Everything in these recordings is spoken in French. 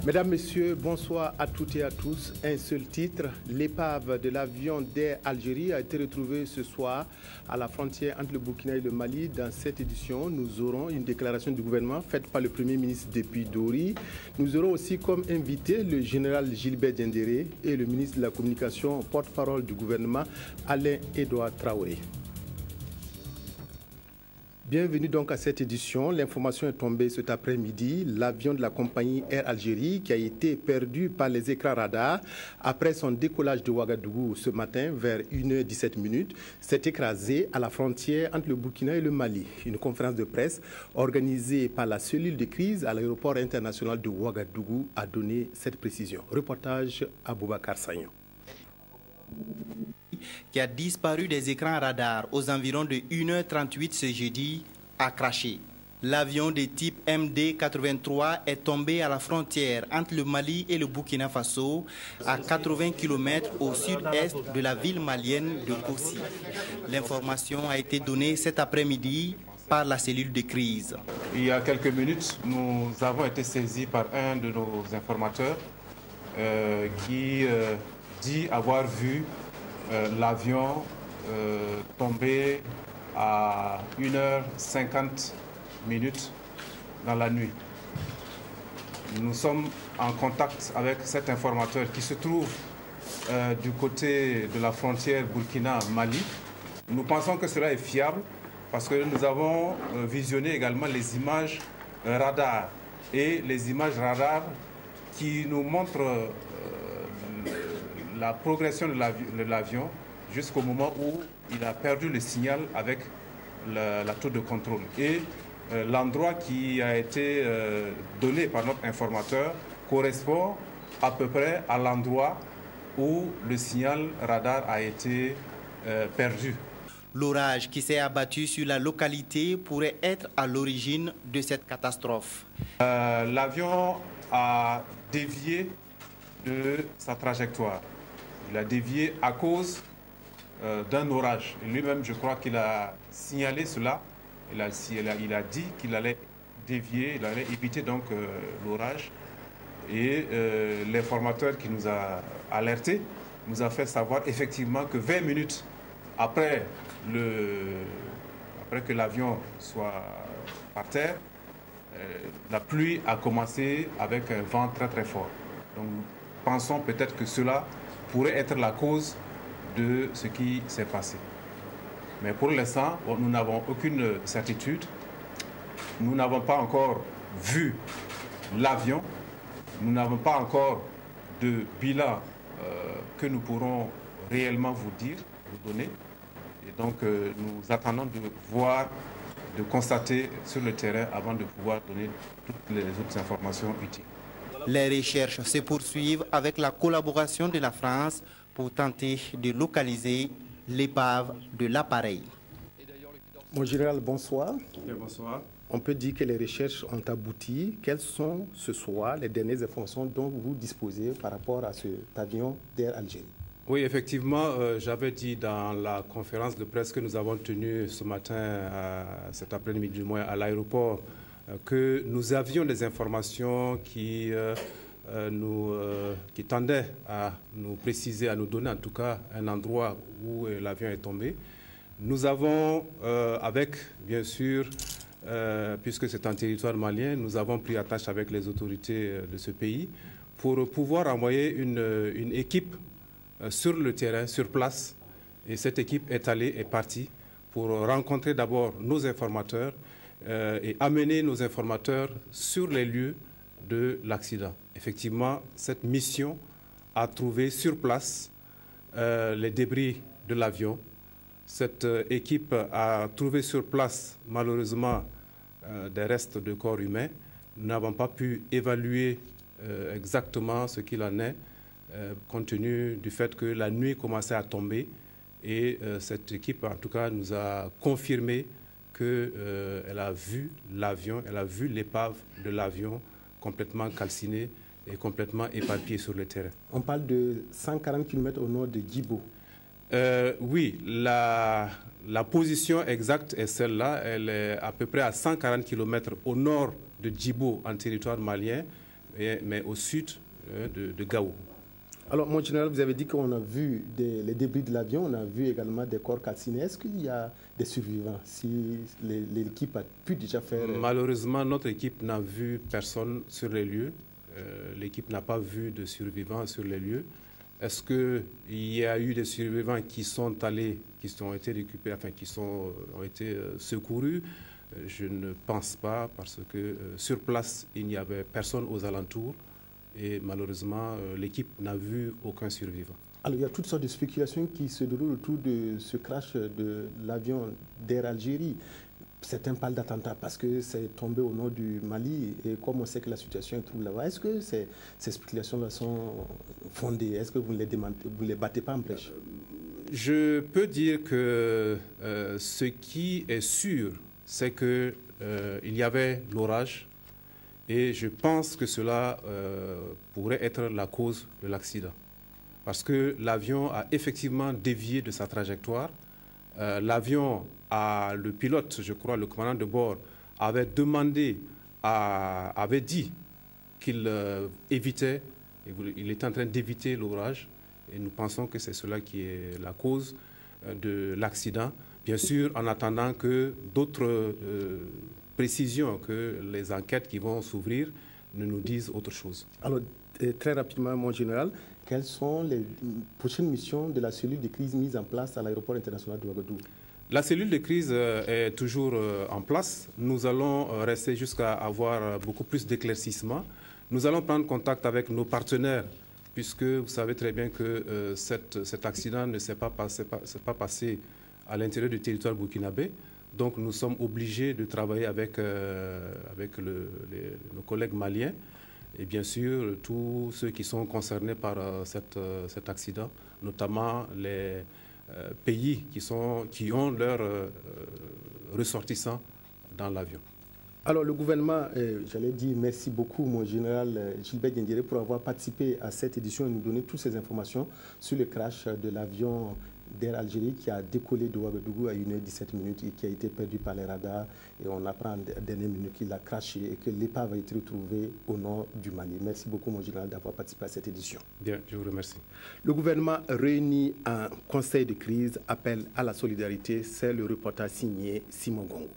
Mesdames, Messieurs, bonsoir à toutes et à tous. Un seul titre, l'épave de l'avion d'Air Algérie a été retrouvée ce soir à la frontière entre le Burkina et le Mali. Dans cette édition, nous aurons une déclaration du gouvernement faite par le Premier ministre depuis Dori. Nous aurons aussi comme invité le général Gilbert Diendéré et le ministre de la Communication, porte-parole du gouvernement, Alain-Édouard Traoré. Bienvenue donc à cette édition. L'information est tombée cet après-midi. L'avion de la compagnie Air Algérie qui a été perdu par les écrans radars après son décollage de Ouagadougou ce matin vers 1h17 s'est écrasé à la frontière entre le Burkina et le Mali. Une conférence de presse organisée par la cellule de crise à l'aéroport international de Ouagadougou a donné cette précision. Reportage à Boubacar Sagnon. Qui a disparu des écrans radars aux environs de 1h38 ce jeudi, a craché. L'avion de type MD-83 est tombé à la frontière entre le Mali et le Burkina Faso, à 80 km au sud-est de la ville malienne de Kossi. L'information a été donnée cet après-midi par la cellule de crise. Il y a quelques minutes, nous avons été saisis par un de nos informateurs qui dit avoir vu l'avion tomber à 1h50 dans la nuit. Nous sommes en contact avec cet informateur qui se trouve du côté de la frontière Burkina-Mali. Nous pensons que cela est fiable parce que nous avons visionné également les images radar et les images radar qui nous montrent la progression de l'avion jusqu'au moment où il a perdu le signal avec la tour de contrôle. Et l'endroit qui a été donné par notre informateur correspond à peu près à l'endroit où le signal radar a été perdu. L'orage qui s'est abattu sur la localité pourrait être à l'origine de cette catastrophe. L'avion a dévié de sa trajectoire. Il a dévié à cause d'un orage. Lui-même, je crois qu'il a signalé cela. Il a dit qu'il allait dévier, il allait éviter donc l'orage. Et l'informateur qui nous a alertés nous a fait savoir effectivement que 20 minutes après que l'avion soit par terre, la pluie a commencé avec un vent très très fort. Donc nous pensons peut-être que cela pourrait être la cause de ce qui s'est passé. Mais pour l'instant, nous n'avons aucune certitude. Nous n'avons pas encore vu l'avion. Nous n'avons pas encore de bilan que nous pourrons réellement vous dire, vous donner. Et donc, nous attendons de voir, de constater sur le terrain avant de pouvoir donner toutes les autres informations utiles. Les recherches se poursuivent avec la collaboration de la France pour tenter de localiser l'épave de l'appareil. Mon général, bonsoir. Bien, bonsoir. On peut dire que les recherches ont abouti. Quelles sont ce soir les dernières informations dont vous disposez par rapport à cet avion d'Air Algérie? Oui, effectivement, j'avais dit dans la conférence de presse que nous avons tenue ce matin, cet après-midi du moins, à l'aéroport, que nous avions des informations qui tendaient à nous préciser, à nous donner en tout cas un endroit où l'avion est tombé. Nous avons, avec bien sûr, puisque c'est un territoire malien, nous avons pris attache avec les autorités de ce pays pour pouvoir envoyer une équipe sur le terrain, sur place. Et cette équipe est partie pour rencontrer d'abord nos informateurs et amener nos informateurs sur les lieux de l'accident. Effectivement, cette mission a trouvé sur place les débris de l'avion. Cette équipe a trouvé sur place, malheureusement, des restes de corps humains. Nous n'avons pas pu évaluer exactement ce qu'il en est, compte tenu du fait que la nuit commençait à tomber. Et cette équipe, en tout cas, nous a confirmé qu'elle a vu l'avion, elle a vu l'épave de l'avion complètement calcinée et complètement éparpillée sur le terrain. On parle de 140 km au nord de Djibo. Oui, la position exacte est celle-là. Elle est à peu près à 140 km au nord de Djibo, en territoire malien. mais au sud de Gao. Alors, mon général, vous avez dit qu'on a vu les débris de l'avion, on a vu également des corps calcinés. Est-ce qu'il y a des survivants, si l'équipe a pu déjà faire... Malheureusement, notre équipe n'a vu personne sur les lieux. L'équipe n'a pas vu de survivants sur les lieux. Est-ce qu'il y a eu des survivants qui ont été récupérés, enfin ont été secourus? Je ne pense pas, parce que sur place, il n'y avait personne aux alentours. Et malheureusement, l'équipe n'a vu aucun survivant. Alors, il y a toutes sortes de spéculations qui se déroulent autour de ce crash de l'avion d'Air Algérie. Certains parlent d'attentat parce que c'est tombé au nord du Mali et comme on sait que la situation est trouble là-bas, est-ce que ces spéculations-là sont fondées? Est-ce que vous ne les battez pas en brèche? Je peux dire que ce qui est sûr, c'est qu'il y avait l'orage. Et je pense que cela pourrait être la cause de l'accident. Parce que l'avion a effectivement dévié de sa trajectoire. L'avion, le pilote, je crois, le commandant de bord, avait dit qu'il évitait, il était en train d'éviter l'orage. Et nous pensons que c'est cela qui est la cause de l'accident. Bien sûr, en attendant que d'autres précisions, que les enquêtes qui vont s'ouvrir ne nous disent autre chose. Alors, très rapidement, mon général, quelles sont les prochaines missions de la cellule de crise mise en place à l'aéroport international de Ouagadougou? La cellule de crise est toujours en place. Nous allons rester jusqu'à avoir beaucoup plus d'éclaircissements. Nous allons prendre contact avec nos partenaires, puisque vous savez très bien que cet accident ne s'est pas passé à l'intérieur du territoire burkinabé. Donc nous sommes obligés de travailler avec nos collègues maliens et bien sûr tous ceux qui sont concernés par cet accident, notamment les pays qui ont leurs ressortissants dans l'avion. Alors le gouvernement, j'allais dire merci beaucoup mon général Gilbert Diendéré pour avoir participé à cette édition et nous donner toutes ces informations sur le crash de l'avion d'Air Algérie qui a décollé de Ouagadougou à 1h17 et qui a été perdu par les radars. Et on apprend en dernière minute qu'il a crashé et que l'épave a été retrouvée au nord du Mali. Merci beaucoup, mon général, d'avoir participé à cette édition. Bien, je vous remercie. Le gouvernement réuni un conseil de crise appelle à la solidarité. C'est le reportage signé Simon Gongo.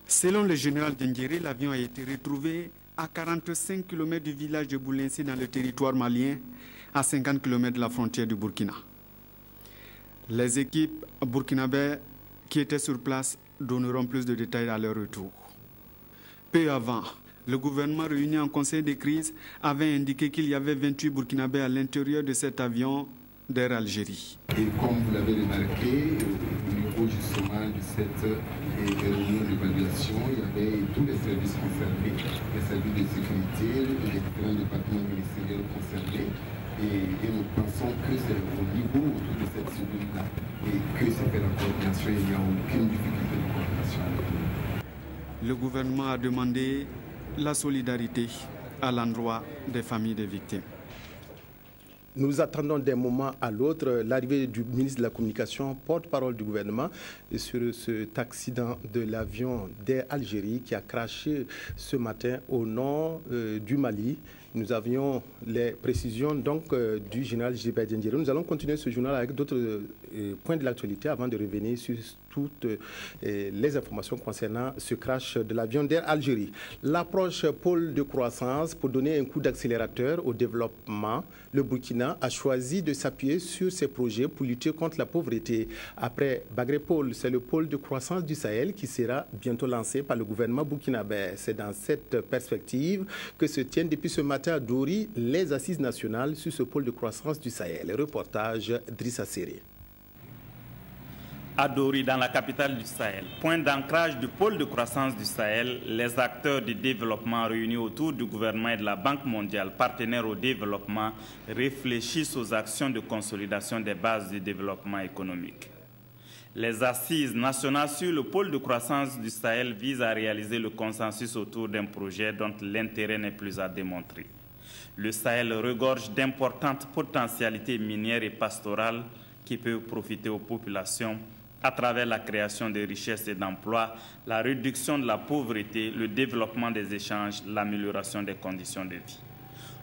Selon le général Diendéré, l'avion a été retrouvé à 45 km du village de Boulensi dans le territoire malien, à 50 km de la frontière du Burkina. Les équipes burkinabées qui étaient sur place donneront plus de détails à leur retour. Peu avant, le gouvernement réuni en conseil de crise avait indiqué qu'il y avait 28 burkinabés à l'intérieur de cet avion d'Air Algérie. Et comme vous l'avez remarqué, au niveau justement de cette réunion d'évaluation, il y avait tous les services concernés, les services de sécurité, les différents départements ministériels concernés. Et nous pensons que c'est au niveau autour de cette cellule-là et que c'est fait la coordination, il n'y a aucune difficulté de coordination avec nous. Le gouvernement a demandé la solidarité à l'endroit des familles des victimes. Nous attendons d'un moment à l'autre l'arrivée du ministre de la Communication, porte-parole du gouvernement, sur cet accident de l'avion d'Air Algérie qui a crashé ce matin au nord du Mali. Nous avions les précisions donc du général Gilbert Diendéré. Nous allons continuer ce journal avec d'autres points de l'actualité avant de revenir sur toutes les informations concernant ce crash de l'avion d'Air Algérie. L'approche pôle de croissance pour donner un coup d'accélérateur au développement, le Burkina a choisi de s'appuyer sur ces projets pour lutter contre la pauvreté. Après Bagré Pôle, c'est le pôle de croissance du Sahel qui sera bientôt lancé par le gouvernement burkinabé. C'est dans cette perspective que se tiennent depuis ce matin à Dori les assises nationales sur ce pôle de croissance du Sahel. Reportage Drissa Serré. À Dori, dans la capitale du Sahel, point d'ancrage du pôle de croissance du Sahel, les acteurs du développement réunis autour du gouvernement et de la Banque mondiale, partenaires au développement, réfléchissent aux actions de consolidation des bases du développement économique. Les assises nationales sur le pôle de croissance du Sahel visent à réaliser le consensus autour d'un projet dont l'intérêt n'est plus à démontrer. Le Sahel regorge d'importantes potentialités minières et pastorales qui peuvent profiter aux populations à travers la création de richesses et d'emplois, la réduction de la pauvreté, le développement des échanges, l'amélioration des conditions de vie.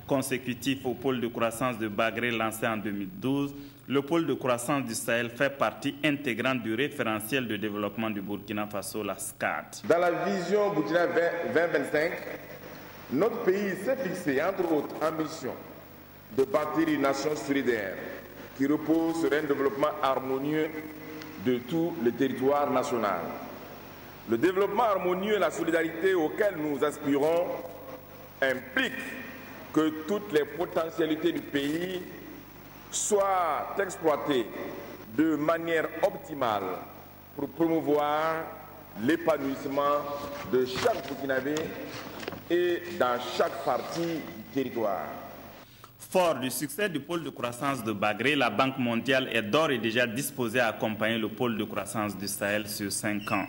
Consécutif au pôle de croissance de Bagré lancé en 2012, le pôle de croissance du Sahel fait partie intégrante du référentiel de développement du Burkina Faso, la SCAD. Dans la vision Burkina 2025, notre pays s'est fixé, entre autres ambitions, de bâtir une nation solidaire qui repose sur un développement harmonieux de tout le territoire national. Le développement harmonieux et la solidarité auxquels nous aspirons impliquent que toutes les potentialités du pays soient exploitées de manière optimale pour promouvoir l'épanouissement de chaque Burkinabé et dans chaque partie du territoire. Fort du succès du pôle de croissance de Bagré, la Banque mondiale est d'ores et déjà disposée à accompagner le pôle de croissance du Sahel sur 5 ans.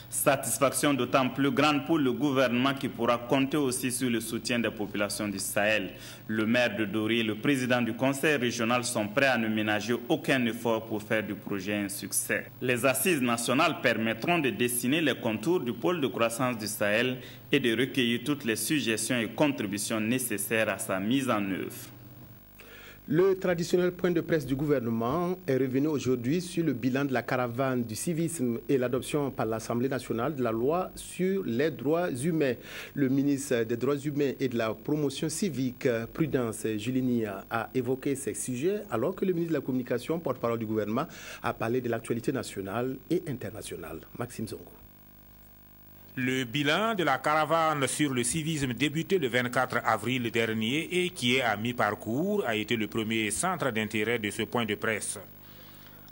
Satisfaction d'autant plus grande pour le gouvernement qui pourra compter aussi sur le soutien des populations du Sahel. Le maire de Dori et le président du conseil régional sont prêts à ne ménager aucun effort pour faire du projet un succès. Les assises nationales permettront de dessiner les contours du pôle de croissance du Sahel et de recueillir toutes les suggestions et contributions nécessaires à sa mise en œuvre. Le traditionnel point de presse du gouvernement est revenu aujourd'hui sur le bilan de la caravane du civisme et l'adoption par l'Assemblée nationale de la loi sur les droits humains. Le ministre des Droits humains et de la promotion civique, Prudence Julini, a évoqué ces sujets alors que le ministre de la Communication, porte-parole du gouvernement, a parlé de l'actualité nationale et internationale. Maxime Zongo. Le bilan de la caravane sur le civisme débuté le 24 avril dernier et qui est à mi-parcours a été le premier centre d'intérêt de ce point de presse.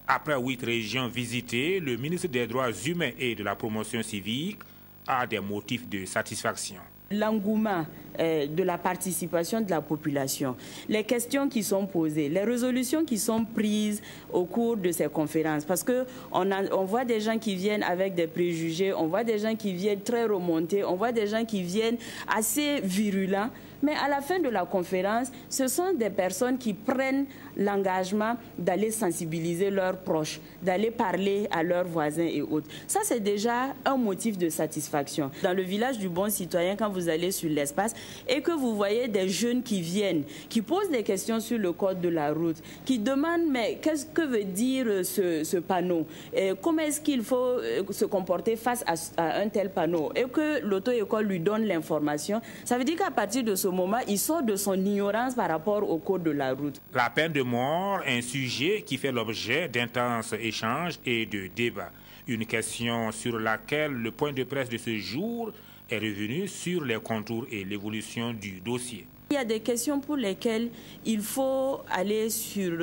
Après 8 régions visitées, le ministre des Droits humains et de la promotion civique a des motifs de satisfaction. L'engouement de la participation de la population, les questions qui sont posées, les résolutions qui sont prises au cours de ces conférences. Parce qu'on voit des gens qui viennent avec des préjugés, on voit des gens qui viennent très remontés, on voit des gens qui viennent assez virulents. Mais à la fin de la conférence, ce sont des personnes qui prennent l'engagement d'aller sensibiliser leurs proches, d'aller parler à leurs voisins et autres. Ça, c'est déjà un motif de satisfaction. Dans le village du bon citoyen, quand vous allez sur l'espace et que vous voyez des jeunes qui viennent, qui posent des questions sur le code de la route, qui demandent mais qu'est-ce que veut dire ce panneau, comment est-ce qu'il faut se comporter face à un tel panneau, et que l'auto-école lui donne l'information, ça veut dire qu'à partir de ce moment, il sort de son ignorance par rapport au code de la route. La peine de mort, un sujet qui fait l'objet d'intenses échanges et de débats. Une question sur laquelle le point de presse de ce jour est revenu sur les contours et l'évolution du dossier. Il y a des questions pour lesquelles il faut aller sur,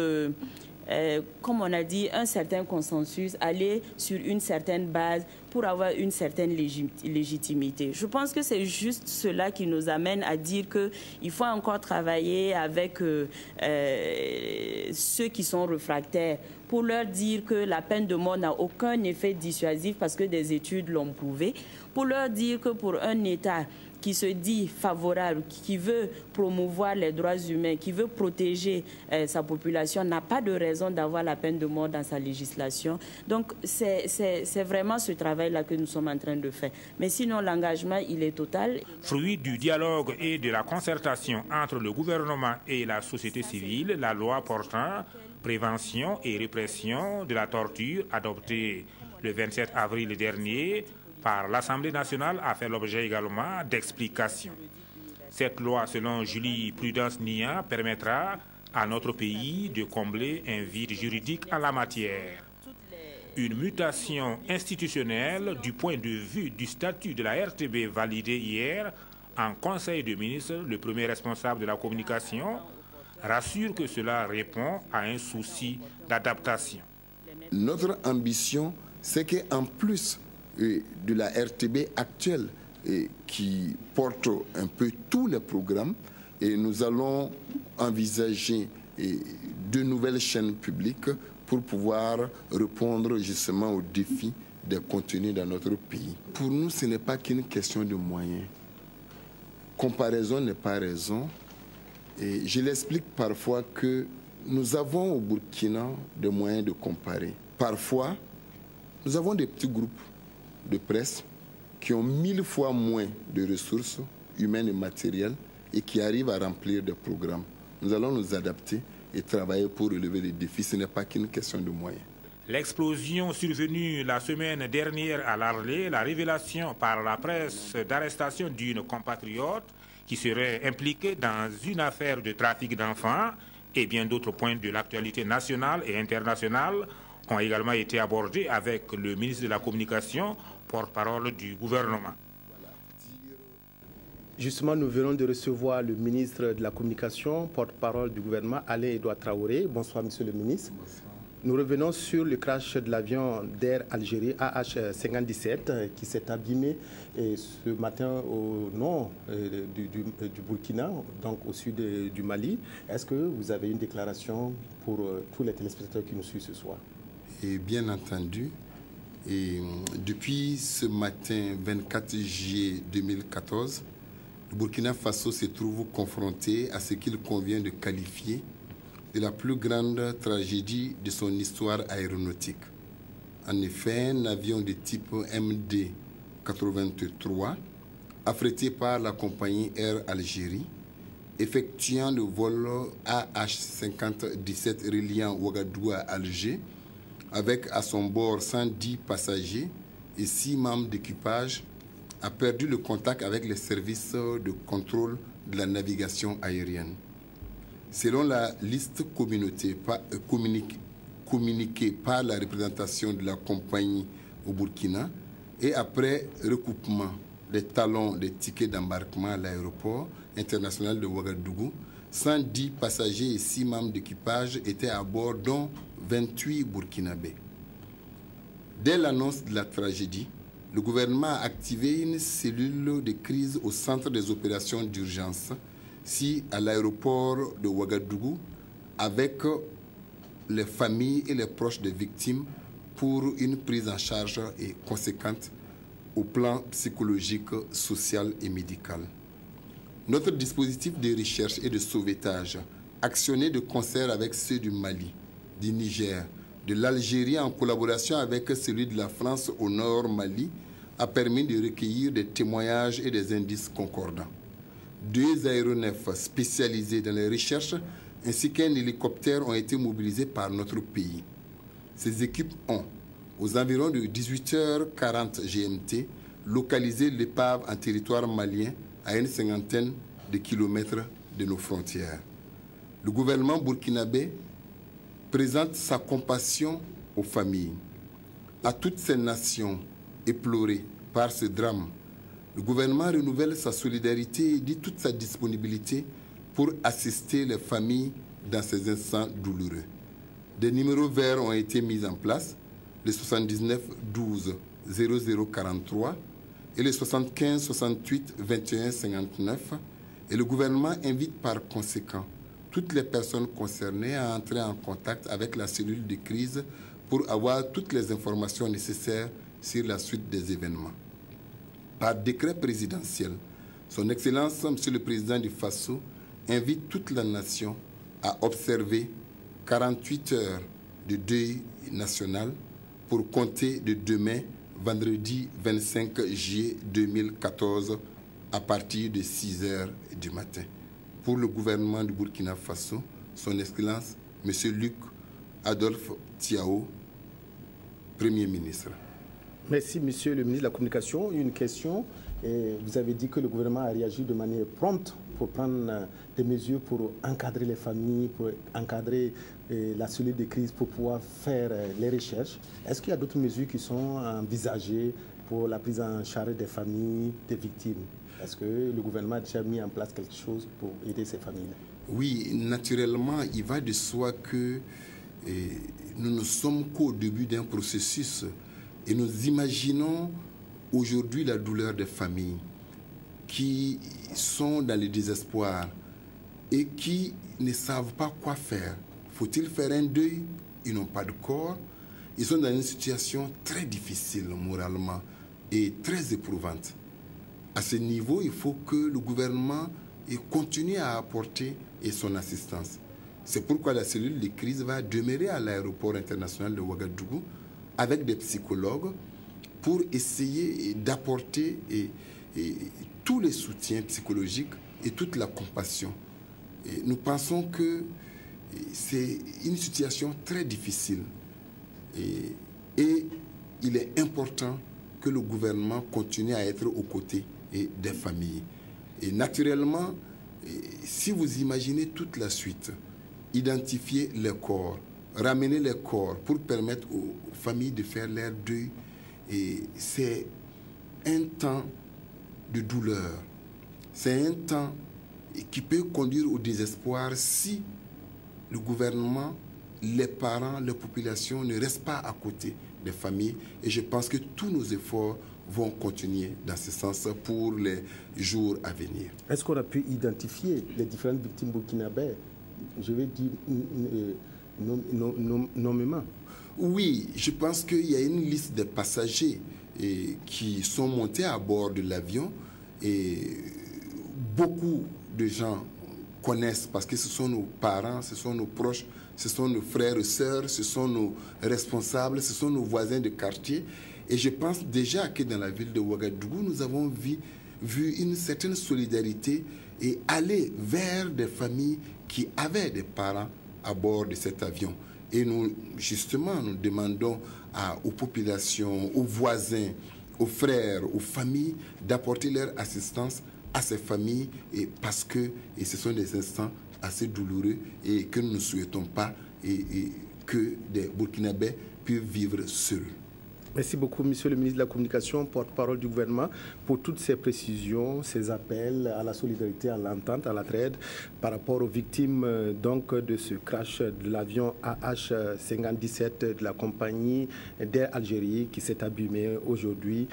comme on a dit, un certain consensus, aller sur une certaine base pour avoir une certaine légitimité. Je pense que c'est juste cela qui nous amène à dire qu'il faut encore travailler avec ceux qui sont réfractaires pour leur dire que la peine de mort n'a aucun effet dissuasif parce que des études l'ont prouvé, pour leur dire que pour un État qui se dit favorable, qui veut promouvoir les droits humains, qui veut protéger sa population, n'a pas de raison d'avoir la peine de mort dans sa législation. Donc c'est vraiment ce travail-là que nous sommes en train de faire. Mais sinon, l'engagement, il est total. Fruit du dialogue et de la concertation entre le gouvernement et la société civile, la loi portant prévention et répression de la torture, adoptée le 27 avril dernier, par l'Assemblée nationale a fait l'objet également d'explications. Cette loi, selon Julie Prudence Nia, permettra à notre pays de combler un vide juridique en la matière. Une mutation institutionnelle du point de vue du statut de la RTB validée hier en Conseil des ministres, le premier responsable de la communication, rassure que cela répond à un souci d'adaptation. Notre ambition, c'est qu'en plus de la RTB actuelle qui porte un peu tous les programmes, et nous allons envisager de nouvelles chaînes publiques pour pouvoir répondre justement aux défis des contenus dans notre pays. Pour nous, ce n'est pas qu'une question de moyens. Comparaison n'est pas raison. Et je l'explique parfois que nous avons au Burkina des moyens de comparer. Parfois, Nous avons des petits groupes de presse qui ont 1000 fois moins de ressources humaines et matérielles et qui arrivent à remplir des programmes. Nous allons nous adapter et travailler pour relever les défis. Ce n'est pas qu'une question de moyens. L'explosion survenue la semaine dernière à Larlé, la révélation par la presse d'arrestation d'une compatriote qui serait impliquée dans une affaire de trafic d'enfants et bien d'autres points de l'actualité nationale et internationale ont également été abordés avec le ministre de la Communication, porte-parole du gouvernement. Justement, nous venons de recevoir le ministre de la Communication, porte-parole du gouvernement, Alain-Edouard Traoré. Bonsoir, monsieur le ministre. Bonsoir. Nous revenons sur le crash de l'avion d'Air Algérie AH-57 qui s'est abîmé ce matin au nord du Burkina, donc au sud du Mali. Est-ce que vous avez une déclaration pour tous les téléspectateurs qui nous suivent ce soir? Et bien entendu, depuis ce matin 24 juillet 2014, le Burkina Faso se trouve confronté à ce qu'il convient de qualifier de la plus grande tragédie de son histoire aéronautique. En effet, un avion de type MD-83, affrété par la compagnie Air Algérie, effectuant le vol AH-57 reliant Ouagadougou à Alger, avec à son bord 110 passagers et 6 membres d'équipage, a perdu le contact avec les services de contrôle de la navigation aérienne. Selon la liste communiquée par la représentation de la compagnie au Burkina et après recoupement des talons des tickets d'embarquement à l'aéroport international de Ouagadougou, 110 passagers et 6 membres d'équipage étaient à bord, dont 28 Burkinabés. Dès l'annonce de la tragédie, le gouvernement a activé une cellule de crise au centre des opérations d'urgence à l'aéroport de Ouagadougou avec les familles et les proches des victimes pour une prise en charge et conséquente au plan psychologique, social et médical. Notre dispositif de recherche et de sauvetage, actionné de concert avec ceux du Mali, du Niger, de l'Algérie en collaboration avec celui de la France au nord Mali, a permis de recueillir des témoignages et des indices concordants. 2 aéronefs spécialisés dans les recherches ainsi qu'un hélicoptère ont été mobilisés par notre pays. Ces équipes ont, aux environs de 18h40 GMT, localisé l'épave en territoire malien à une 50aine de kilomètres de nos frontières. Le gouvernement burkinabé présente sa compassion aux familles, à toutes ces nations éplorées par ce drame. Le gouvernement renouvelle sa solidarité et dit toute sa disponibilité pour assister les familles dans ces instants douloureux. Des numéros verts ont été mis en place, le 79 12 0043 et le 75 68 21 59, et le gouvernement invite par conséquent toutes les personnes concernées à entrer en contact avec la cellule de crise pour avoir toutes les informations nécessaires sur la suite des événements. Par décret présidentiel, Son Excellence, Monsieur le Président du Faso, invite toute la nation à observer 48 heures de deuil national pour compter de demain, vendredi 25 juillet 2014, à partir de 6 heures du matin. Pour le gouvernement du Burkina Faso, Son Excellence, Monsieur Luc Adolphe Tiao, Premier ministre. Merci, Monsieur le ministre de la Communication. Une question. Vous avez dit que le gouvernement a réagi de manière prompte pour prendre des mesures pour encadrer les familles, pour encadrer la cellule de crise, pour pouvoir faire les recherches. Est-ce qu'il y a d'autres mesures qui sont envisagées pour la prise en charge des familles, des victimes? Est-ce que le gouvernement a déjà mis en place quelque chose pour aider ces familles-là? Oui, naturellement, il va de soi que nous ne sommes qu'au début d'un processus et nous imaginons aujourd'hui la douleur des familles qui sont dans le désespoir et qui ne savent pas quoi faire. Faut-il faire un deuil? Ils n'ont pas de corps. Ils sont dans une situation très difficile moralement et très éprouvante. À ce niveau, il faut que le gouvernement continue à apporter son assistance. C'est pourquoi la cellule de crise va demeurer à l'aéroport international de Ouagadougou avec des psychologues pour essayer d'apporter tous les soutiens psychologiques et toute la compassion. Et nous pensons que c'est une situation très difficile et il est important que le gouvernement continue à être aux côtés des familles. Et naturellement, si vous imaginez toute la suite, identifier les corps, ramener les corps pour permettre aux familles de faire leur deuil, c'est un temps de douleur. C'est un temps qui peut conduire au désespoir si le gouvernement, les parents, les populations ne restent pas à côté des familles. Et je pense que tous nos efforts vont continuer dans ce sens pour les jours à venir. Est-ce qu'on a pu identifier les différentes victimes burkinabées? Je vais dire nommément. Oui, je pense qu'il y a une liste de passagers qui sont montés à bord de l'avion et beaucoup de gens connaissent parce que ce sont nos parents, ce sont nos proches, ce sont nos frères et sœurs, ce sont nos responsables, ce sont nos voisins de quartier. Et je pense déjà que dans la ville de Ouagadougou, nous avons vu une certaine solidarité et aller vers des familles qui avaient des parents à bord de cet avion. Et nous, justement, nous demandons aux populations, aux voisins, aux frères, aux familles d'apporter leur assistance à ces familles parce que ce sont des instants assez douloureux et que nous ne souhaitons pas que des Burkinabés puissent vivre seuls. Merci beaucoup, Monsieur le ministre de la Communication, porte-parole du gouvernement, pour toutes ces précisions, ces appels à la solidarité, à l'entente, à la trêve par rapport aux victimes donc, de ce crash de l'avion AH-57 de la compagnie d'Air Algérie qui s'est abîmé aujourd'hui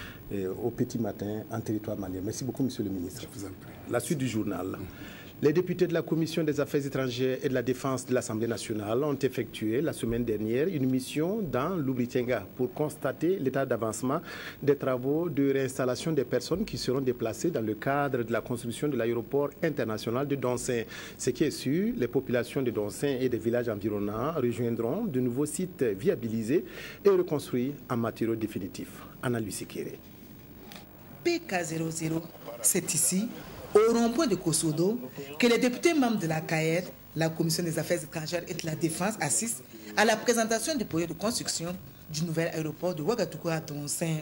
au petit matin en territoire malien. Merci beaucoup, Monsieur le ministre. Je vous en prie. La suite du journal. Les députés de la Commission des Affaires étrangères et de la Défense de l'Assemblée nationale ont effectué la semaine dernière une mission dans l'Oubli-Tienga pour constater l'état d'avancement des travaux de réinstallation des personnes qui seront déplacées dans le cadre de la construction de l'aéroport international de Donsin. Ce qui est sûr, les populations de Donsin et des villages environnants rejoindront de nouveaux sites viabilisés et reconstruits en matériaux définitifs. Anna-Lucie Kéré. PK00, c'est ici, au rond-point de Kosodo, que les députés membres de la CAED, la Commission des Affaires étrangères et de la Défense, assistent à la présentation du projet de construction du nouvel aéroport de Ouagadougou à Donsin.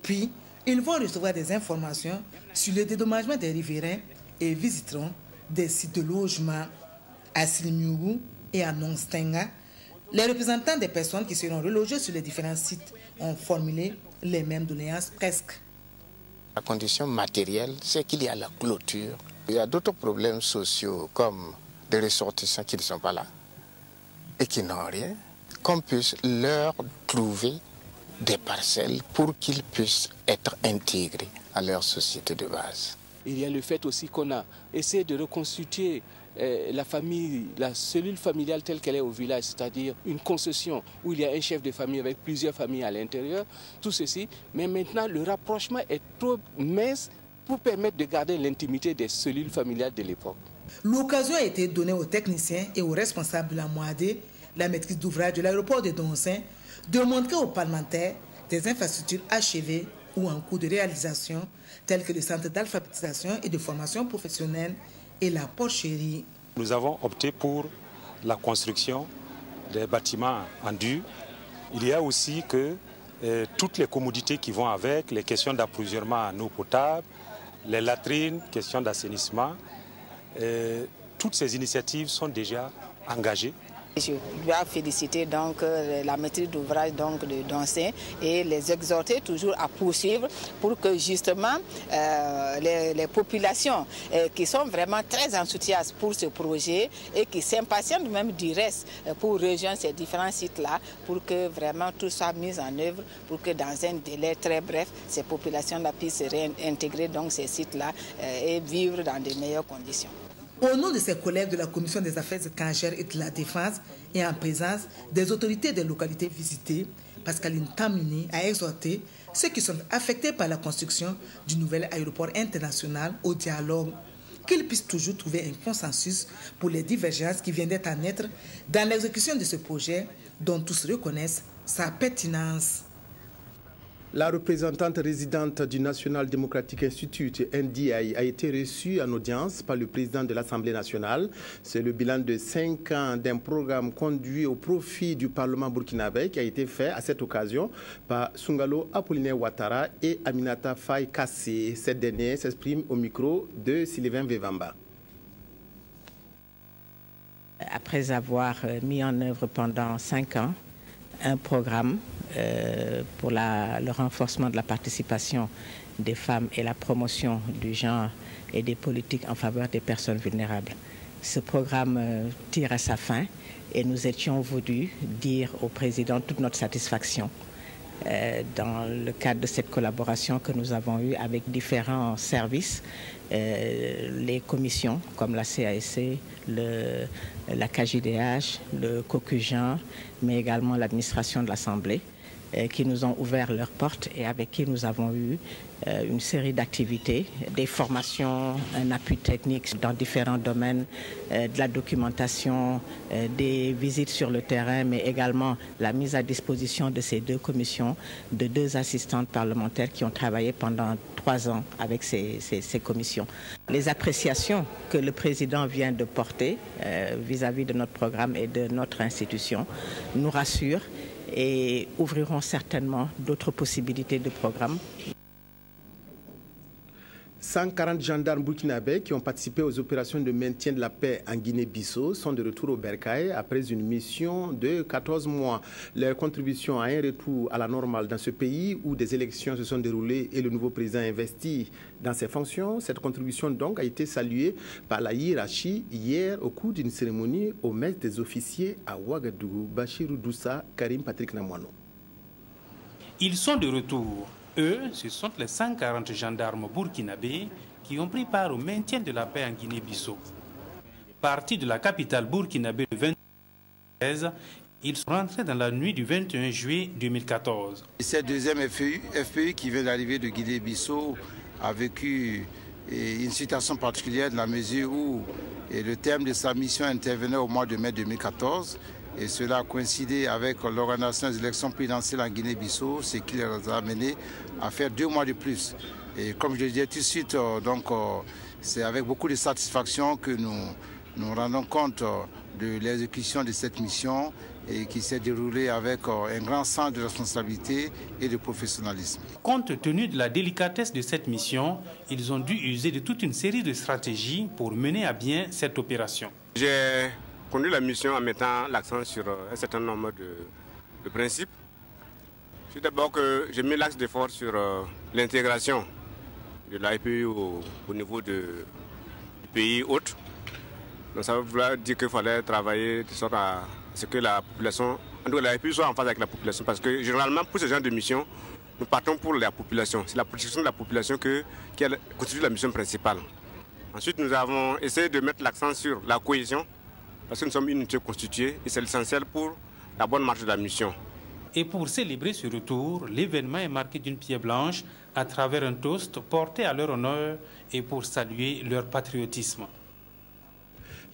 Puis, ils vont recevoir des informations sur le dédommagement des riverains et visiteront des sites de logement à Silimiou et à Nonstenga. Les représentants des personnes qui seront relogées sur les différents sites ont formulé les mêmes doléances presque. La condition matérielle, c'est qu'il y a la clôture. Il y a d'autres problèmes sociaux comme des ressortissants qui ne sont pas là et qui n'ont rien, qu'on puisse leur trouver des parcelles pour qu'ils puissent être intégrés à leur société de base. Il y a le fait aussi qu'on a essayé de reconstituer la famille, la cellule familiale telle qu'elle est au village, c'est-à-dire une concession où il y a un chef de famille avec plusieurs familles à l'intérieur, tout ceci. Mais maintenant, le rapprochement est trop mince pour permettre de garder l'intimité des cellules familiales de l'époque. L'occasion a été donnée aux techniciens et aux responsables de la MOAD, la maîtrise d'ouvrage de l'aéroport de Donsin, de montrer aux parlementaires des infrastructures achevées ou en cours de réalisation, telles que le centre d'alphabétisation et de formation professionnelle et la porcherie. Nous avons opté pour la construction des bâtiments en dur. Il y a aussi que toutes les commodités qui vont avec, les questions d'approvisionnement en eau potable, les latrines, questions d'assainissement, toutes ces initiatives sont déjà engagées. Je dois féliciter donc la maîtrise d'ouvrage de Donsin et les exhorter toujours à poursuivre pour que justement les populations qui sont vraiment très enthousiastes pour ce projet et qui s'impatientent même du reste pour rejoindre ces différents sites-là, pour que vraiment tout soit mis en œuvre, pour que dans un délai très bref, ces populations-là puissent se réintégrer dans ces sites-là et vivre dans de meilleures conditions. Au nom de ses collègues de la Commission des Affaires étrangères et de la Défense et en présence des autorités des localités visitées, Pascaline Tamini a exhorté ceux qui sont affectés par la construction du nouvel aéroport international au dialogue. qu'ils puissent toujours trouver un consensus pour les divergences qui viennent d'être à naître dans l'exécution de ce projet dont tous reconnaissent sa pertinence. La représentante résidente du National Democratic Institute, NDI, a été reçue en audience par le président de l'Assemblée nationale. C'est le bilan de 5 ans d'un programme conduit au profit du Parlement burkinabé qui a été fait à cette occasion par Sungalo Apollinaire Ouattara et Aminata Faye Kassé. Cette dernière s'exprime au micro de Sylvain Vevamba. Après avoir mis en œuvre pendant 5 ans un programme pour le renforcement de la participation des femmes et la promotion du genre et des politiques en faveur des personnes vulnérables. Ce programme tire à sa fin et nous étions venus dire au président toute notre satisfaction dans le cadre de cette collaboration que nous avons eue avec différents services, les commissions comme la CASC, la KJDH, le COCUGEN, mais également l'administration de l'Assemblée, qui nous ont ouvert leurs portes et avec qui nous avons eu une série d'activités, des formations, un appui technique dans différents domaines, de la documentation, des visites sur le terrain, mais également la mise à disposition de ces 2 commissions, de 2 assistantes parlementaires qui ont travaillé pendant 3 ans avec ces commissions. Les appréciations que le président vient de porter vis-à-vis de notre programme et de notre institution nous rassurent et ouvriront certainement d'autres possibilités de programmes. 140 gendarmes burkinabés qui ont participé aux opérations de maintien de la paix en Guinée-Bissau sont de retour au Bercail après une mission de 14 mois. Leur contribution à un retour à la normale dans ce pays où des élections se sont déroulées et le nouveau président investi dans ses fonctions, cette contribution donc a été saluée par la hiérarchie hier au cours d'une cérémonie au mess des officiers à Ouagadougou. Bachirou Doussa, Karim Patrick Namouano. Ils sont de retour. Eux, ce sont les 140 gendarmes burkinabés qui ont pris part au maintien de la paix en Guinée-Bissau. Partis de la capitale burkinabé le 2013, ils sont rentrés dans la nuit du 21 juillet 2014. Cette deuxième FPU qui vient d'arriver de Guinée-Bissau a vécu une situation particulière dans la mesure où le terme de sa mission intervenait au mois de mai 2014. Et cela a coïncidé avec l'organisation des élections présidentielles en Guinée-Bissau, ce qui les a amenés à faire 2 mois de plus. Et comme je le disais tout de suite, c'est avec beaucoup de satisfaction que nous rendons compte de l'exécution de cette mission et qui s'est déroulée avec un grand sens de responsabilité et de professionnalisme. Compte tenu de la délicatesse de cette mission, ils ont dû user de toute une série de stratégies pour mener à bien cette opération. J'ai conduit la mission en mettant l'accent sur un certain nombre de principes. Tout d'abord que j'ai mis l'axe d'effort sur l'intégration de l'APU au niveau du pays hôte. Donc ça veut dire qu'il fallait travailler de sorte à ce que la population, en tout cas l'APU soit en phase avec la population. Parce que généralement pour ce genre de mission, nous partons pour la population. C'est la protection de la population qui constitue la mission principale. Ensuite nous avons essayé de mettre l'accent sur la cohésion. Parce que nous sommes une unité constituée et c'est essentiel pour la bonne marche de la mission. Et pour célébrer ce retour, l'événement est marqué d'une pierre blanche à travers un toast porté à leur honneur et pour saluer leur patriotisme.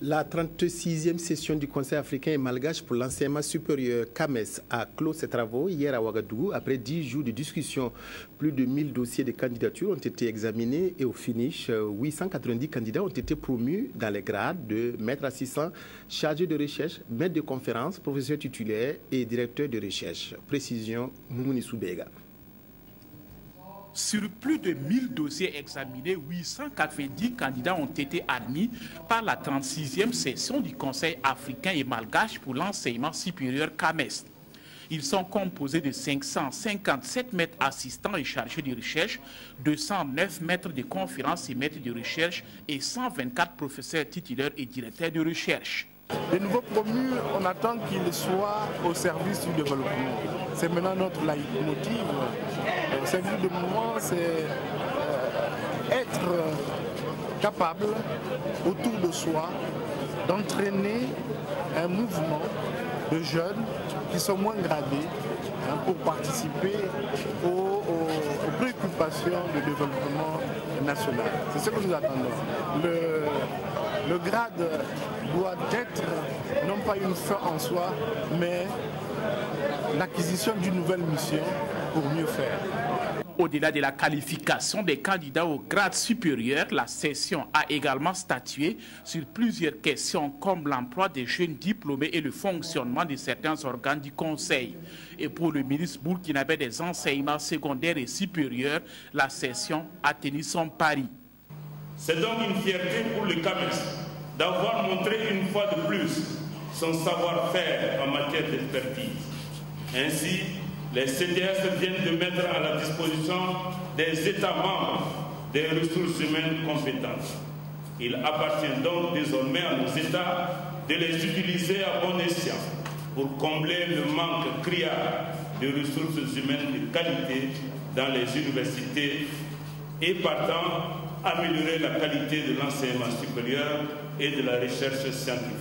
La 36e session du Conseil africain et malgache pour l'enseignement supérieur CAMES a clos ses travaux hier à Ouagadougou après 10 jours de discussion. Plus de 1000 dossiers de candidatures ont été examinés et au finish, 890 candidats ont été promus dans les grades de maître assistant, chargé de recherche, maître de conférence, professeur titulaire et directeur de recherche. Précision, Moumouni Soubega. Sur plus de 1000 dossiers examinés, 890 candidats ont été admis par la 36e session du Conseil africain et malgache pour l'enseignement supérieur CAMES. Ils sont composés de 557 maîtres assistants et chargés de recherche, 209 maîtres de conférences et maîtres de recherche et 124 professeurs titulaires et directeurs de recherche. Les nouveaux promus, on attend qu'ils soient au service du développement. C'est maintenant notre leitmotiv. Au service du mouvement, c'est être capable, autour de soi, d'entraîner un mouvement de jeunes qui sont moins gradés pour participer aux préoccupations participation de développement national. C'est ce que nous attendons. Le grade doit être non pas une fin en soi, mais l'acquisition d'une nouvelle mission pour mieux faire. Au-delà de la qualification des candidats au grade supérieur, la session a également statué sur plusieurs questions comme l'emploi des jeunes diplômés et le fonctionnement de certains organes du Conseil. Et pour le ministre burkinabé des enseignements secondaires et supérieurs, la session a tenu son pari. C'est donc une fierté pour le CAMES d'avoir montré une fois de plus son savoir-faire en matière d'expertise. Ainsi, les CDS viennent de mettre à la disposition des États membres des ressources humaines compétentes. Il appartient donc désormais à nos États de les utiliser à bon escient pour combler le manque criard de ressources humaines de qualité dans les universités et partant améliorer la qualité de l'enseignement supérieur et de la recherche scientifique.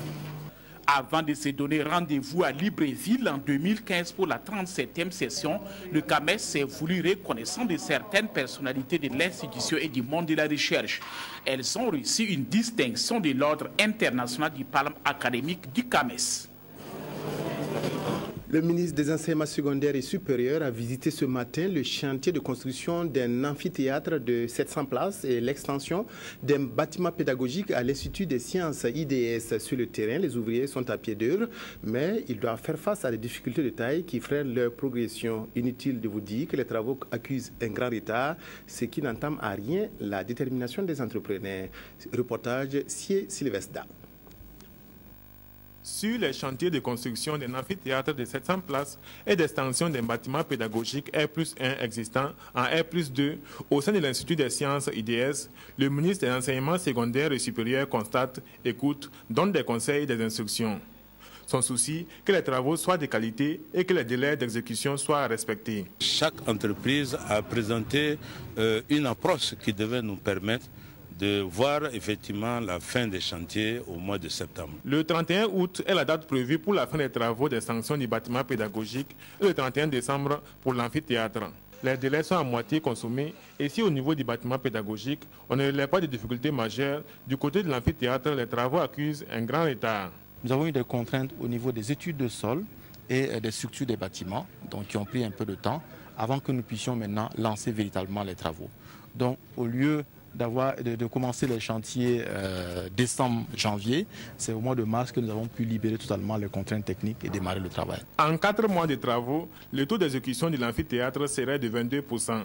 Avant de se donner rendez-vous à Libreville en 2015 pour la 37e session, le CAMES s'est voulu reconnaissant de certaines personnalités de l'institution et du monde de la recherche. Elles ont reçu une distinction de l'ordre international du palme académique du CAMES. Le ministre des Enseignements secondaires et supérieurs a visité ce matin le chantier de construction d'un amphithéâtre de 700 places et l'extension d'un bâtiment pédagogique à l'Institut des sciences IDS. Sur le terrain, les ouvriers sont à pied d'œuvre, mais ils doivent faire face à des difficultés de taille qui freinent leur progression. Inutile de vous dire que les travaux accusent un grand retard, ce qui n'entame à rien la détermination des entrepreneurs. Reportage Sie Sylvestre. Sur les chantiers de construction d'un amphithéâtre de 700 places et d'extension d'un bâtiment pédagogique R+1 existant en R+2 au sein de l'Institut des sciences IDS, le ministre des Enseignements secondaires et supérieurs constate, écoute, donne des conseils et des instructions. Son souci, que les travaux soient de qualité et que les délais d'exécution soient respectés. Chaque entreprise a présenté une approche qui devait nous permettre de voir effectivement la fin des chantiers au mois de septembre. Le 31 août est la date prévue pour la fin des travaux d'extension du bâtiment pédagogique et le 31 décembre pour l'amphithéâtre. Les délais sont à moitié consommés et si au niveau du bâtiment pédagogique, on ne relève pas de difficultés majeures, du côté de l'amphithéâtre, les travaux accusent un grand retard. Nous avons eu des contraintes au niveau des études de sol et des structures des bâtiments, donc qui ont pris un peu de temps avant que nous puissions maintenant lancer véritablement les travaux. Donc au lieu de commencer les chantiers décembre-janvier, c'est au mois de mars que nous avons pu libérer totalement les contraintes techniques et démarrer le travail. En 4 mois de travaux, le taux d'exécution de l'amphithéâtre serait de 22%.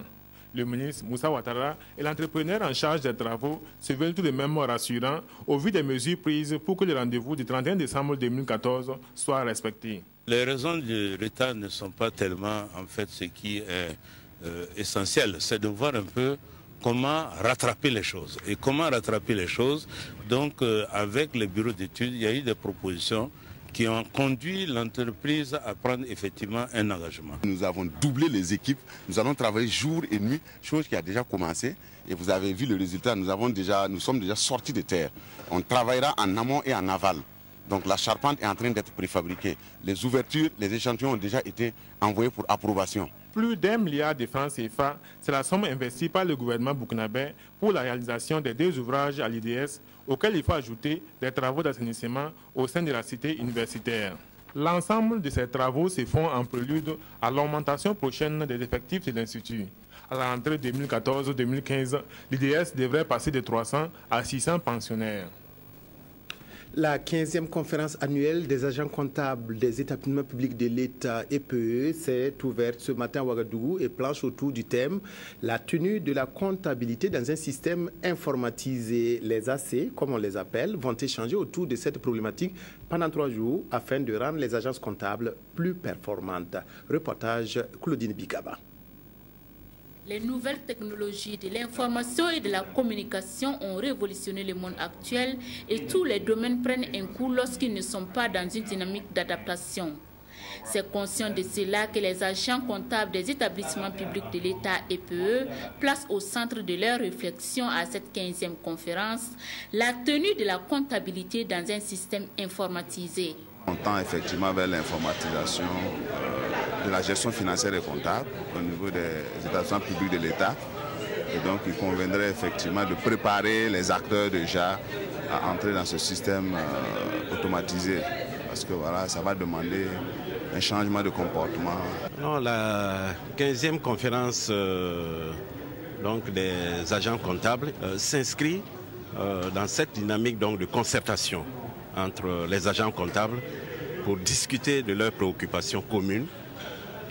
Le ministre Moussa Ouattara et l'entrepreneur en charge des travaux se veulent tout de même rassurants au vu des mesures prises pour que le rendez-vous du 31 décembre 2014 soit respecté. Les raisons du retard ne sont pas tellement en fait ce qui est essentiel, c'est de voir un peu comment rattraper les choses. Et comment rattraper les choses? Donc, avec le bureau d'études, il y a eu des propositions qui ont conduit l'entreprise à prendre effectivement un engagement. Nous avons doublé les équipes, nous allons travailler jour et nuit, chose qui a déjà commencé. Et vous avez vu le résultat, nous sommes déjà sortis de terre. On travaillera en amont et en aval. Donc la charpente est en train d'être préfabriquée. Les ouvertures, les échantillons ont déjà été envoyés pour approbation. Plus d'1 milliard de francs CFA, c'est la somme investie par le gouvernement burkinabé pour la réalisation des 2 ouvrages à l'IDS, auxquels il faut ajouter des travaux d'assainissement au sein de la cité universitaire. L'ensemble de ces travaux se font en prélude à l'augmentation prochaine des effectifs de l'Institut. À la rentrée 2014-2015, l'IDS devrait passer de 300 à 600 pensionnaires. La 15e conférence annuelle des agents comptables des établissements publics de l'État EPE s'est ouverte ce matin à Ouagadougou et planche autour du thème « La tenue de la comptabilité dans un système informatisé ». Les AC, comme on les appelle, vont échanger autour de cette problématique pendant 3 jours afin de rendre les agences comptables plus performantes. Reportage Claudine Bikaba. Les nouvelles technologies de l'information et de la communication ont révolutionné le monde actuel et tous les domaines prennent un coup lorsqu'ils ne sont pas dans une dynamique d'adaptation. C'est conscient de cela que les agents comptables des établissements publics de l'État EPE placent au centre de leur réflexion à cette 15e conférence la tenue de la comptabilité dans un système informatisé. On tend effectivement vers l'informatisation de la gestion financière et comptable au niveau des établissements publics de l'État. Et donc il conviendrait effectivement de préparer les acteurs déjà à entrer dans ce système automatisé. Parce que voilà, ça va demander un changement de comportement. Non, la 15e conférence donc des agents comptables s'inscrit dans cette dynamique donc, de concertation entre les agents comptables pour discuter de leurs préoccupations communes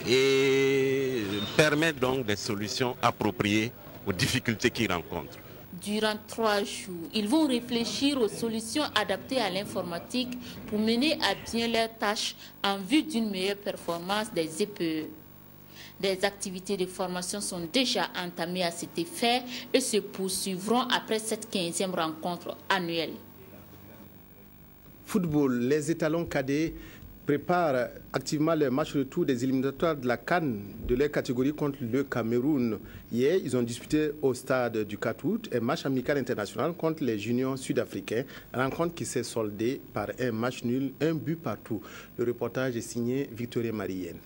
et permettre donc des solutions appropriées aux difficultés qu'ils rencontrent. Durant 3 jours, ils vont réfléchir aux solutions adaptées à l'informatique pour mener à bien leurs tâches en vue d'une meilleure performance des EPE. Des activités de formation sont déjà entamées à cet effet et se poursuivront après cette 15e rencontre annuelle. Football, les étalons cadets préparent activement le match retour des éliminatoires de la CAN de leur catégorie contre le Cameroun. Hier, ils ont disputé au stade du 4 août un match amical international contre les juniors sud-africains, rencontre qui s'est soldée par un match nul, 1 but partout. Le reportage est signé Victorien Marienne.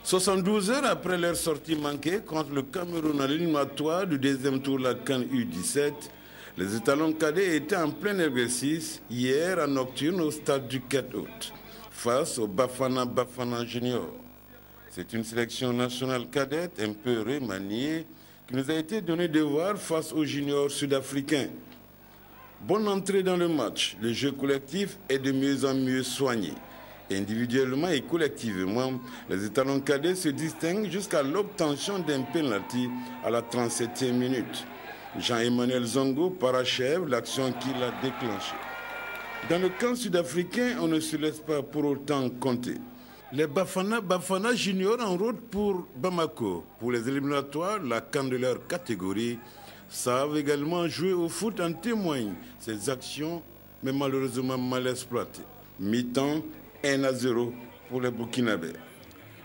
72 heures après leur sortie manquée contre le Cameroun à l'éliminatoire du deuxième tour de la CAN U17, les étalons cadets étaient en plein exercice hier en nocturne au stade du 4 août, face au Bafana Junior. C'est une sélection nationale cadette un peu remaniée qui nous a été donnée de voir face aux juniors sud-africains. Bonne entrée dans le match, le jeu collectif est de mieux en mieux soigné. Individuellement et collectivement, les étalons cadets se distinguent jusqu'à l'obtention d'un penalty à la 37e minute. Jean-Emmanuel Zongo parachève l'action qu'il a déclenchée. Dans le camp sud-africain, on ne se laisse pas pour autant compter. Les Bafana Junior en route pour Bamako. Pour les éliminatoires, la CAN de leur catégorie, savent également jouer au foot, en témoignent ces actions, mais malheureusement mal exploitées. Mi-temps, 1-0 pour les Burkinabés.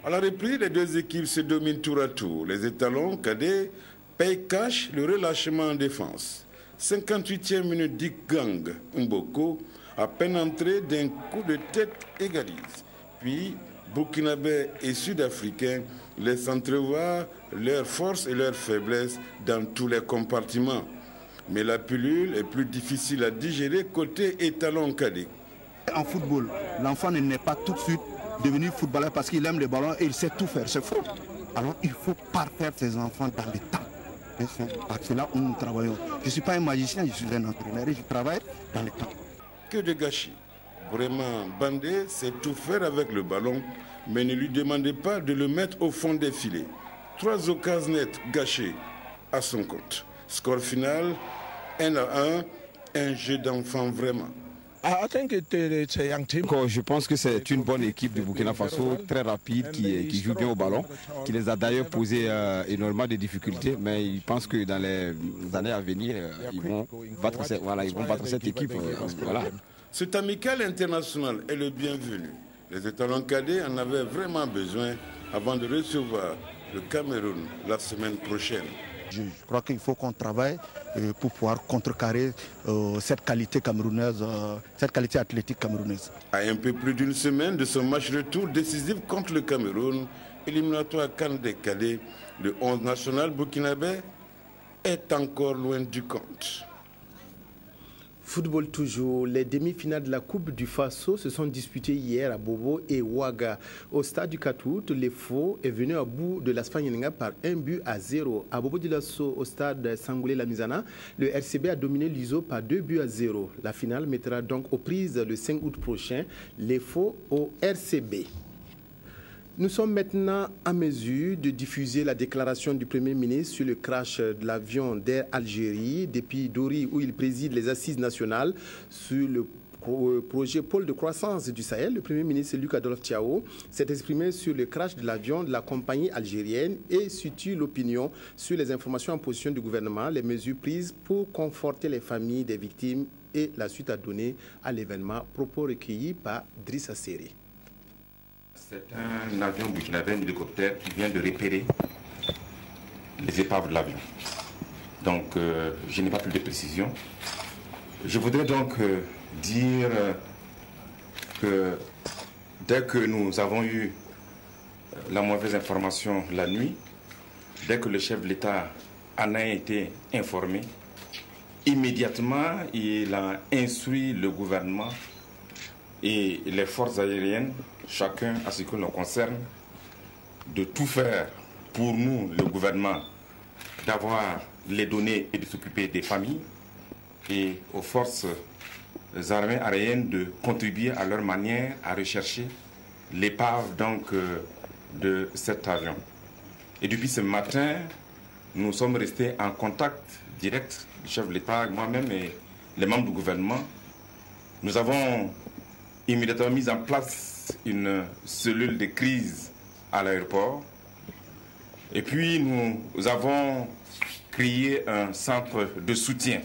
À la reprise, les deux équipes se dominent tour à tour. Les étalons cadets payent cash le relâchement en défense. 58e minute, Dick Gang Mboko, à peine entré d'un coup de tête, égalise. Puis, Burkinabés et Sud-Africains laissent entrevoir leurs forces et leurs faiblesses dans tous les compartiments. Mais la pilule est plus difficile à digérer côté étalon cadet. En football, l'enfant ne naît pas tout de suite devenu footballeur parce qu'il aime le ballon et il sait tout faire. C'est faux. Alors il faut parfaire ses enfants dans le temps. C'est là où nous travaillons. Je ne suis pas un magicien, je suis un entraîneur et je travaille dans le temps. Que de gâchis. Vraiment, Bandé sait tout faire avec le ballon, mais ne lui demandez pas de le mettre au fond des filets. 3 occasions nettes gâchées à son compte. Score final, 1-1, un jeu d'enfant vraiment. Je pense que c'est une bonne équipe de Burkina Faso, très rapide, qui joue bien au ballon, qui les a d'ailleurs posé énormément de difficultés, mais ils pensent que dans les années à venir, ils vont battre cette équipe. Voilà. Cet amical international est le bienvenu. Les étalons cadets en avaient vraiment besoin avant de recevoir le Cameroun la semaine prochaine. Je crois qu'il faut qu'on travaille pour pouvoir contrecarrer cette qualité camerounaise, cette qualité athlétique camerounaise. À un peu plus d'une semaine de son match retour décisif contre le Cameroun, éliminatoire CAN des cadets, le 11 national burkinabé est encore loin du compte. Football toujours, les demi-finales de la Coupe du Faso se sont disputées hier à Bobo et Ouaga. Au stade du 4 août, les Faux est venu à bout de la Spagnolinga par 1-0. À Bobo Dioulasso, au stade Sangoulé-Lamizana, le RCB a dominé l'ISO par 2-0. La finale mettra donc aux prises le 5 août prochain les Faux au RCB. Nous sommes maintenant en mesure de diffuser la déclaration du Premier ministre sur le crash de l'avion d'Air Algérie depuis Dori où il préside les assises nationales sur le projet Pôle de croissance du Sahel. Le Premier ministre Luc Adolphe Thiaw s'est exprimé sur le crash de l'avion de la compagnie algérienne et situe l'opinion sur les informations en position du gouvernement, les mesures prises pour conforter les familles des victimes et la suite à donner à l'événement. Propos recueillis par Drissa Seri. C'est un avion burkinabé, un hélicoptère qui vient de repérer les épaves de l'avion. Donc, je n'ai pas plus de précision. Je voudrais donc dire que dès que nous avons eu la mauvaise information la nuit, dès que le chef de l'État en a été informé. Immédiatement, il a instruit le gouvernement et les forces aériennes, chacun à ce que l'on concerne, de tout faire pour nous, le gouvernement, d'avoir les données et de s'occuper des familles, et aux forces armées aériennes de contribuer à leur manière à rechercher l'épave de cet avion. Et depuis ce matin, nous sommes restés en contact direct, le chef de l'État, moi-même et les membres du gouvernement. Nous avons immédiatement mis en place une cellule de crise à l'aéroport. Et puis nous avons créé un centre de soutien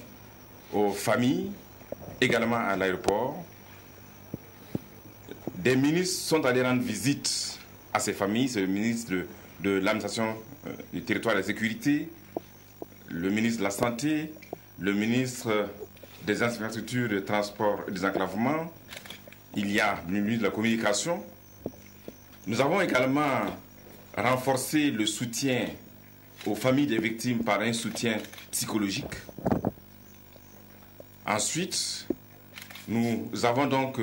aux familles, également à l'aéroport. Des ministres sont allés rendre visite à ces familles. C'est le ministre de l'administration du territoire et de la sécurité, le ministre de la Santé, le ministre des infrastructures de transport et des enclavements. Il y a le ministre de la Communication. Nous avons également renforcé le soutien aux familles des victimes par un soutien psychologique. Ensuite, nous avons donc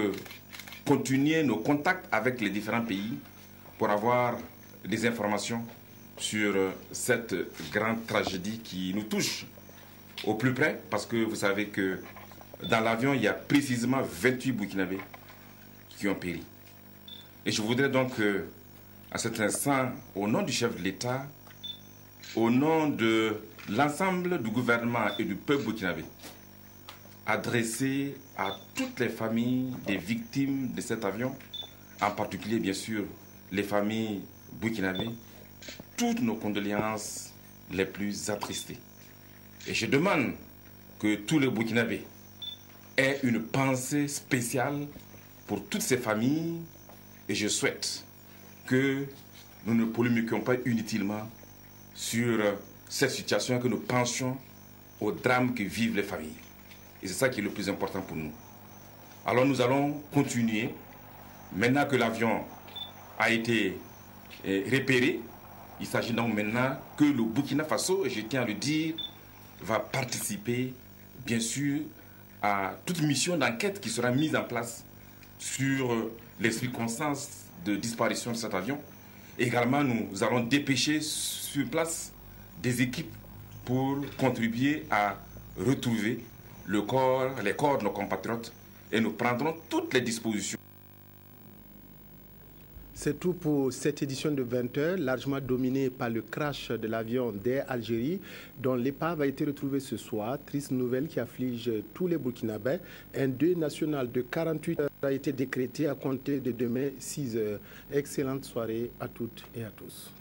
continué nos contacts avec les différents pays pour avoir des informations sur cette grande tragédie qui nous touche au plus près, parce que vous savez que dans l'avion, il y a précisément 28 Burkinabés qui ont péri. Et je voudrais donc, à cet instant, au nom du chef de l'État, au nom de l'ensemble du gouvernement et du peuple burkinabé, adresser à toutes les familles des victimes de cet avion, en particulier bien sûr les familles burkinabées, toutes nos condoléances les plus attristées. Et je demande que tous les Burkinabés aient une pensée spéciale pour toutes ces familles, et je souhaite que nous ne polémiquions pas inutilement sur cette situation, que nous pensions au drame que vivent les familles. Et c'est ça qui est le plus important pour nous. Alors nous allons continuer, maintenant que l'avion a été repéré. Il s'agit donc maintenant que le Burkina Faso, et je tiens à le dire, va participer bien sûr à toute mission d'enquête qui sera mise en place sur les circonstances de disparition de cet avion. Également, nous allons dépêcher sur place des équipes pour contribuer à retrouver les corps de nos compatriotes, et nous prendrons toutes les dispositions. C'est tout pour cette édition de 20h, largement dominée par le crash de l'avion d'Air Algérie, dont l'épave a été retrouvée ce soir. Triste nouvelle qui afflige tous les Burkinabés. Un deuil national de 48 heures a été décrété à compter de demain 6h. Excellente soirée à toutes et à tous.